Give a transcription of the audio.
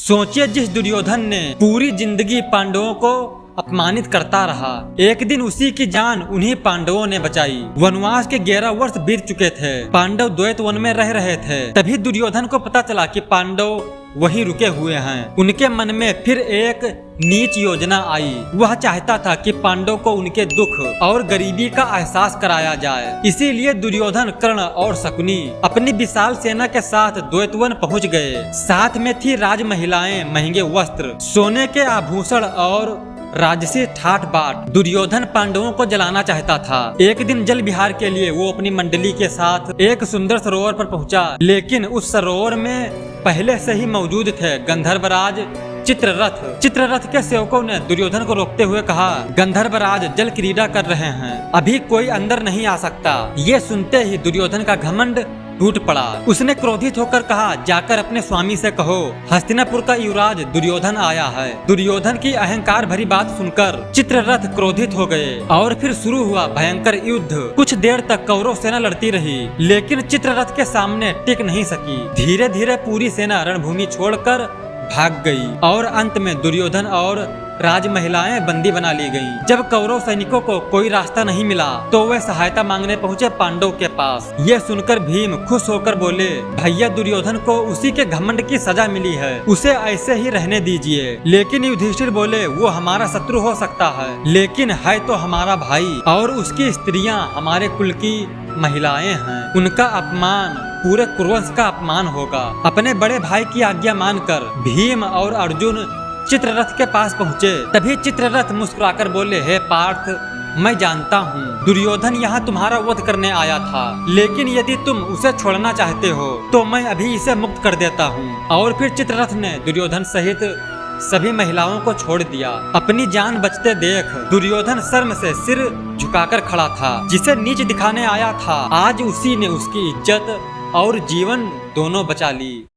सोचिए, जिस दुर्योधन ने पूरी जिंदगी पांडवों को अपमानित करता रहा, एक दिन उसी की जान उन्हीं पांडवों ने बचाई। वनवास के 11 वर्ष बीत चुके थे, पांडव द्वैत वन में रह रहे थे। तभी दुर्योधन को पता चला कि पांडव वहीं रुके हुए हैं। उनके मन में फिर एक नीच योजना आई। वह चाहता था कि पांडव को उनके दुख और गरीबी का एहसास कराया जाए। इसीलिए दुर्योधन, कर्ण और शकुनी अपनी विशाल सेना के साथ द्वैतवन पहुंच गए। साथ में थी राज महिलाएं, महंगे वस्त्र, सोने के आभूषण और राजसी ठाट बाट। दुर्योधन पांडवों को जलाना चाहता था। एक दिन जल विहार के लिए वो अपनी मंडली के साथ एक सुंदर सरोवर पर पहुंचा, लेकिन उस सरोवर में पहले से ही मौजूद थे गंधर्वराज चित्ररथ के सेवकों ने दुर्योधन को रोकते हुए कहा, गंधर्वराज जल क्रीड़ा कर रहे हैं, अभी कोई अंदर नहीं आ सकता। ये सुनते ही दुर्योधन का घमंड टूट पड़ा। उसने क्रोधित होकर कहा, जाकर अपने स्वामी से कहो, हस्तिनापुर का युवराज दुर्योधन आया है। दुर्योधन की अहंकार भरी बात सुनकर चित्ररथ क्रोधित हो गए और फिर शुरू हुआ भयंकर युद्ध। कुछ देर तक कौरव सेना लड़ती रही, लेकिन चित्ररथ के सामने टिक नहीं सकी। धीरे धीरे पूरी सेना रणभूमि छोड़कर भाग गई और अंत में दुर्योधन और राज महिलाएं बंदी बना ली गईं। जब कौरव सैनिकों को कोई रास्ता नहीं मिला तो वे सहायता मांगने पहुंचे पांडव के पास। ये सुनकर भीम खुश होकर बोले, भैया दुर्योधन को उसी के घमंड की सजा मिली है, उसे ऐसे ही रहने दीजिए। लेकिन युधिष्ठिर बोले, वो हमारा शत्रु हो सकता है, लेकिन है तो हमारा भाई और उसकी स्त्रियां हमारे कुल की महिलाएं हैं। उनका अपमान पूरे कुरुवंश का अपमान होगा। अपने बड़े भाई की आज्ञा मानकर भीम और अर्जुन चित्ररथ के पास पहुँचे। तभी चित्ररथ मुस्कुराकर बोले, हे पार्थ, मैं जानता हूँ दुर्योधन यहाँ तुम्हारा वध करने आया था, लेकिन यदि तुम उसे छोड़ना चाहते हो तो मैं अभी इसे मुक्त कर देता हूँ। और फिर चित्ररथ ने दुर्योधन सहित सभी महिलाओं को छोड़ दिया। अपनी जान बचते देख दुर्योधन शर्म से सिर झुकाकर खड़ा था। जिसे नीच दिखाने आया था, आज उसी ने उसकी इज्जत और जीवन दोनों बचा ली।